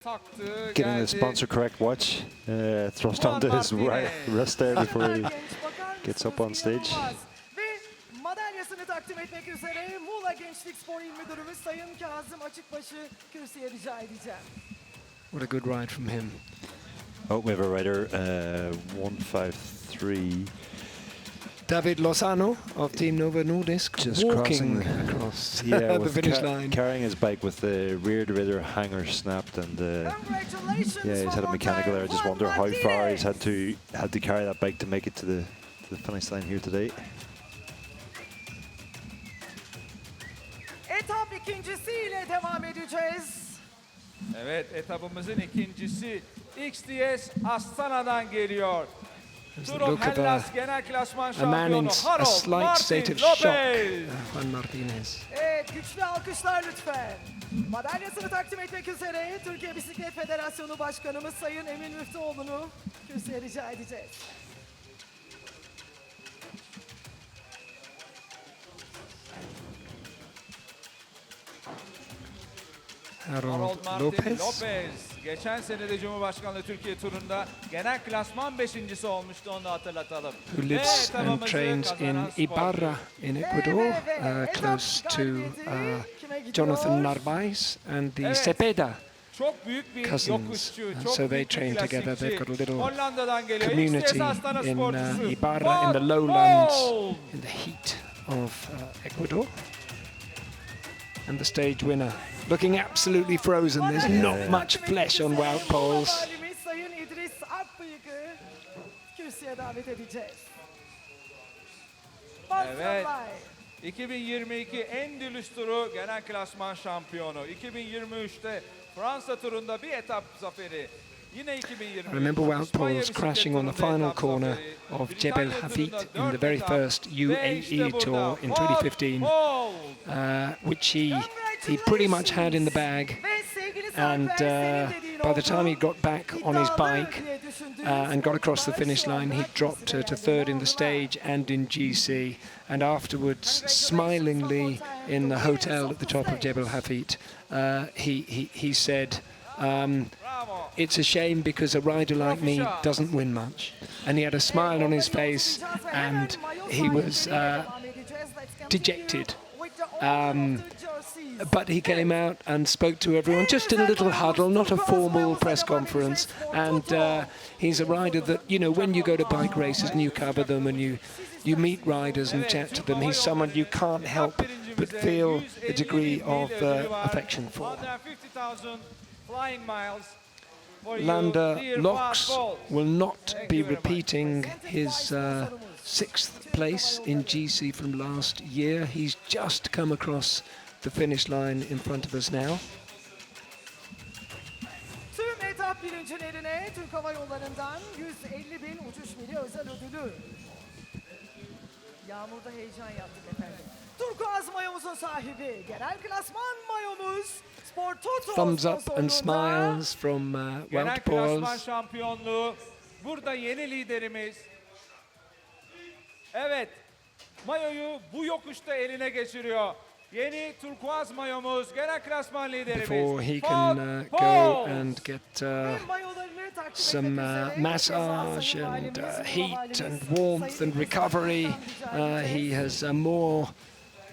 Getting the sponsor correct watch thrust onto his wrist there before he gets up on stage. Madalyasını takdim etmek üzere Muğla Gençlik Spor İl Müdürümüz Sayın Kazım Açıkbaşı kürsüye rica edeceğim. What a good ride from him. Oh, we have a rider, 153. David Lozano of Team Novo Nordisk, just walking across the finish line. Carrying his bike with the rear divider hanger snapped, and yeah, he's had a mechanical error. I just wonder how far he's had to carry that bike to make it to the finish line here today. Etap ikincisiyle devam edeceğiz. Evet, etapımızın ikincisi XDS Astana'dan geliyor. Look of a man in a slight state of shock, Juan Martinez. Evet, güçlü alkışlar lütfen. Madalyasını takdim etmek üzere Türkiye Bisiklet Federasyonu Başkanımız Sayın Emin Müftüoğlu'nu kürsüye rica edeceğiz. Harold Lopez. Geçen sene de Cumhurbaşkanlığı Türkiye turunda genel klasman 5.'si olmuştu, onu da hatırlatalım. Who lives and trains in Ibarra in Ecuador, close to Jonathan Narvaez and the Cepeda cousins. So they train together. They've got a little community in Ibarra, in the lowlands, in the heat of Ecuador. And the stage winner, looking absolutely frozen. There's not much flesh on Wout Poels. Evet. 2022 Endülüs turu genel klasman şampiyonu. 2023'te Fransa turunda bir etap zaferi. Yine 2023. I remember Wout Poels crashing on the final corner of Jebel Hafid in the very first UAE tour in 2015, which he pretty much had in the bag, and by the time he got back on his bike and got across the finish line, he dropped to third in the stage and in GC, and afterwards, smilingly in the hotel at the top of Jebel Hafid, he said, it's a shame because a rider like me doesn't win much. And he had a smile on his face, and he was dejected. But he came out and spoke to everyone, just in a little huddle, not a formal press conference. And he's a rider that, you know, when you go to bike races and you cover them and you meet riders and chat to them, he's someone you can't help but feel a degree of affection for. Lander Locks will not be repeating his sixth place in GC from last year. He's just come across the finish line in front of us now. Tüm etap birincilerine Türk Hava Yolları'ndan 150.000 uçuş mili özel ödülü. Yağmurda heyecan yaptık efendim. Turkuaz mayomuzun sahibi, genel klasman mayomuz Spor Toto. Thumbs up and smiles from Wout Poels. Genel klasman şampiyonluğu. Burada yeni liderimiz. Evet, mayoyu bu yokuşta eline geçiriyor. Yeni turkuaz mayomuz, genel klasman liderimiz. Before he can go and get some massage and heat and warmth and recovery, he has more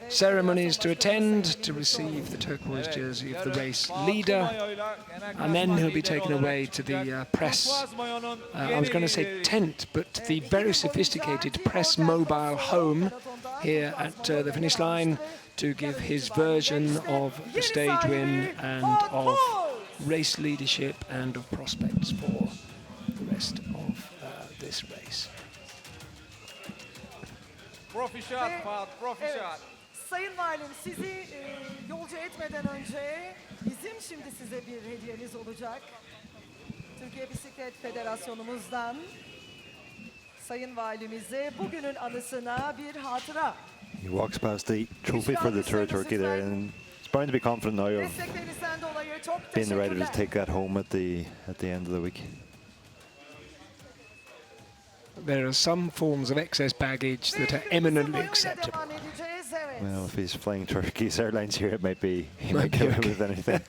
ceremonies to attend to receive the turquoise jersey of the race leader, and then he'll be taken away to the press, I was going to say tent, but the very sophisticated press mobile home here at the finish line to give his version of the stage win and of race leadership and of prospects for the rest of this race. Sayın Valim, sizi yolcu etmeden önce bizim şimdi size bir hediyemiz olacak. Türkiye Bisiklet Federasyonumuzdan Sayın Valimize bugünün anısına bir hatıra. He walks past the trophy for the Tour of Turkey there, and he's bound to be confident now of being the rider to take that home at the end of the week. There are some forms of excess baggage that are eminently acceptable. Well, if he's flying Turkish Airlines here, he might get away with anything.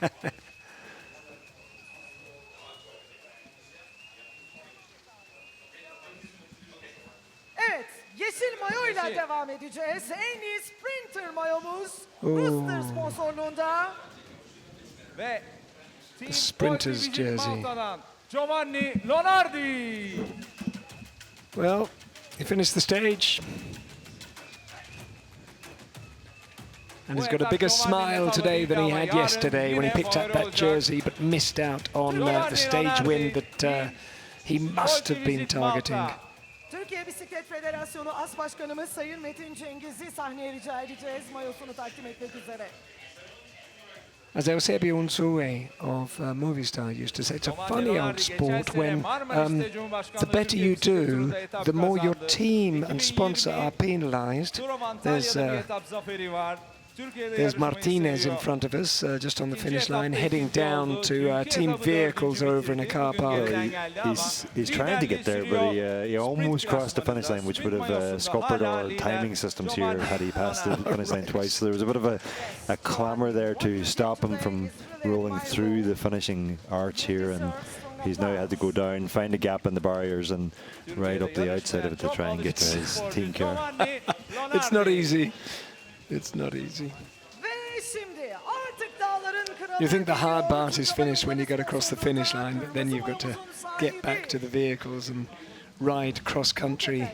mayoyla devam edeceğiz. En iyi sprinter mayomuz Rooster sponsorluğunda. Ve The sprinter's jersey. Giovanni Lonardi. Well, he finished the stage. And he's got a bigger smile today than he had yesterday when he picked up that jersey, but missed out on the stage win that he must have been targeting. Türkiye Bisiklet Federasyonu As Başkanımız Sayın Metin Cengiz'i sahneye rica edeceğiz mayosunu takdim etmek üzere. As Eusebio Unsue of Movistar used to say, it's a funny old sport when the better you do, the more your team and sponsor are penalized. There's Martinez in front of us, just on the finish line, heading down to team vehicles over in a car park. He's trying to get there, but he almost crossed the finish line, which would have scuppered our timing systems here had he passed the finish line twice. So there was a bit of a clamour there to stop him from rolling through the finishing arch here, and he's now had to go down, find a gap in the barriers, and ride up the outside of it to try and get to his team car. It's not easy. It's not easy. You think the hard part is finished when you get across the finish line, but then you've got to get back to the vehicles and ride cross-country.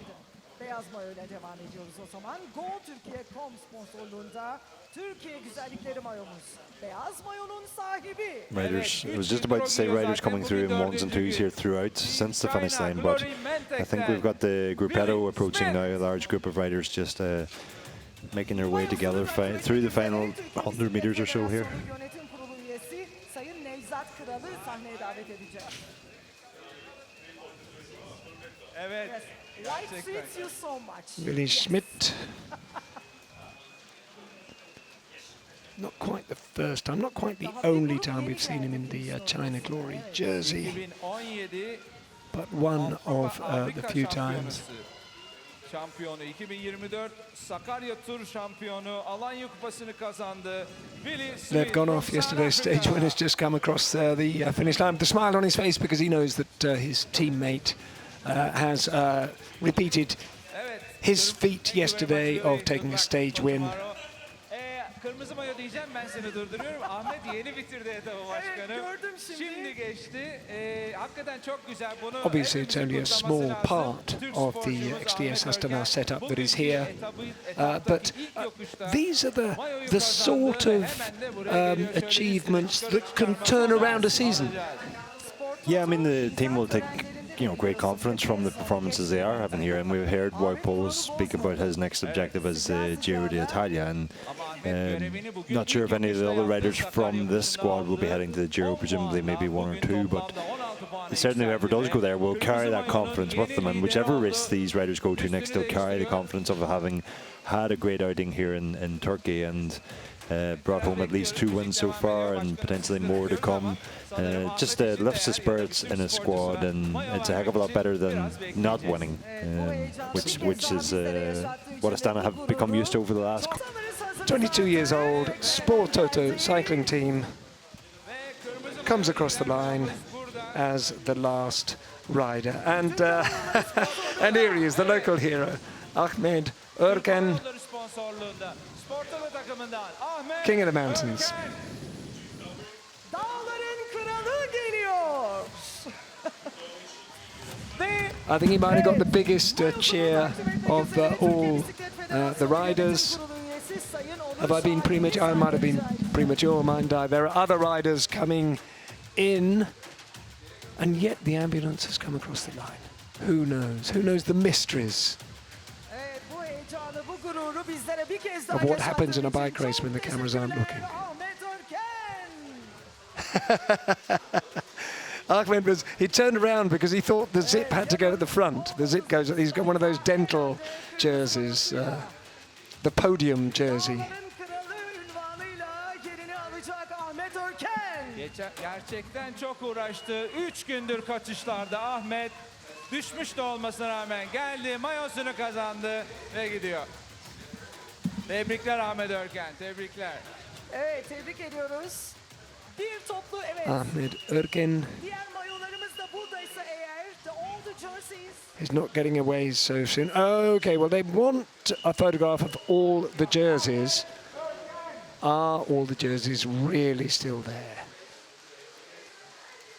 Riders, I was just about to say riders coming through in ones and twos here throughout since the finish line, but I think we've got the gruppetto approaching now, a large group of riders just making their way together through the final 100 meters or so here. Willy Schmidt. Not quite the first time, not quite the only time we've seen him in the China Glory jersey, but one of the few times. Şampiyonu 2024 Sakarya Tur şampiyonu Alanya Kupası'nı kazandı. They've gone off yesterday's stage when he's just come across the finish line with a smile on his face because he knows that his teammate has repeated his feat yesterday of taking a stage win. Kırmızı mayo diyeceğim, ben seni durduruyorum. Ahmet yeni bitirdi etabı başkanım. Şimdi geçti. Hakikaten çok güzel. Bunu obviously it's only a small part of the XDS Astana setup that is here, but these are the sort of achievements that can turn around a season. Yeah, I mean the team will take great confidence from the performances they are having here, and we've heard Wout Poels speak about his next objective as Giro d'Italia, and not sure if any of the other riders from this squad will be heading to the Giro, presumably maybe one or two, but certainly whoever does go there will carry that confidence with them, and whichever race these riders go to next, they'll carry the confidence of having had a great outing here in Turkey and brought home at least 2 wins so far and potentially more to come. Just lifts the spirits in a squad, and it's a heck of a lot better than not winning, which is what Astana have become used to over the last 22 years old, Sport Toto cycling team comes across the line as the last rider, and and here he is, the local hero, Ahmet Erken, King of the Mountains. I think he might have got the biggest cheer of all the riders. Have I been premature? I might have been premature, mind I. There are other riders coming in, and yet the ambulance has come across the line. Who knows? Who knows the mysteries of what happens in a bike race when the cameras aren't looking? Ahmed he turned around because he thought the zip had to go at the front. The zip goes, he's got one of those dental jerseys, the podium jersey. Gerçekten çok uğraştı. 3 gündür kaçışlarda Ahmet. Düşmüş de olmasına rağmen geldi, mayosunu kazandı ve gidiyor. Tebrikler Ahmet Örken, tebrikler. Evet, tebrik ediyoruz. Bir toplu, evet. Ahmet Erken. Diğer mayolarımız da buradaysa eğer, all the jerseys. He's not getting away so soon. Okay, well, they want a photograph of all the jerseys. Are all the jerseys really still there?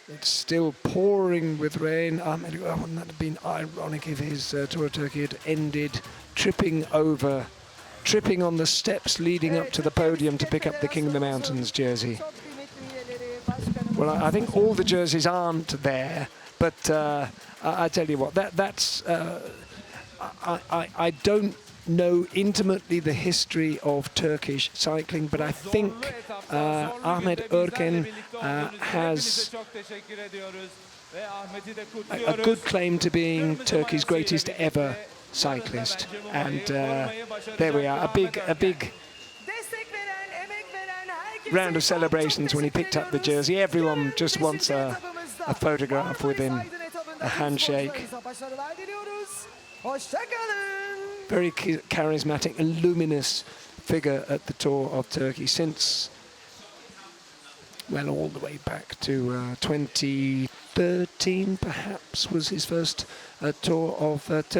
It's still pouring with rain. Wouldn't that have been ironic if his Tour of Turkey had ended tripping on the steps leading up to the podium to pick up the King of the Mountains jersey? Well, I think all the jerseys aren't there, but I tell you what, that's I don't know intimately the history of Turkish cycling, but I think Ahmet Erken has a good claim to being Turkey's greatest ever cyclist, and there we are, a big round of celebrations when he picked up the jersey. Everyone just wants a photograph with him, a handshake. Very charismatic and luminous figure at the Tour of Turkey since, well, all the way back to 2013 perhaps was his first Tour of Turkey.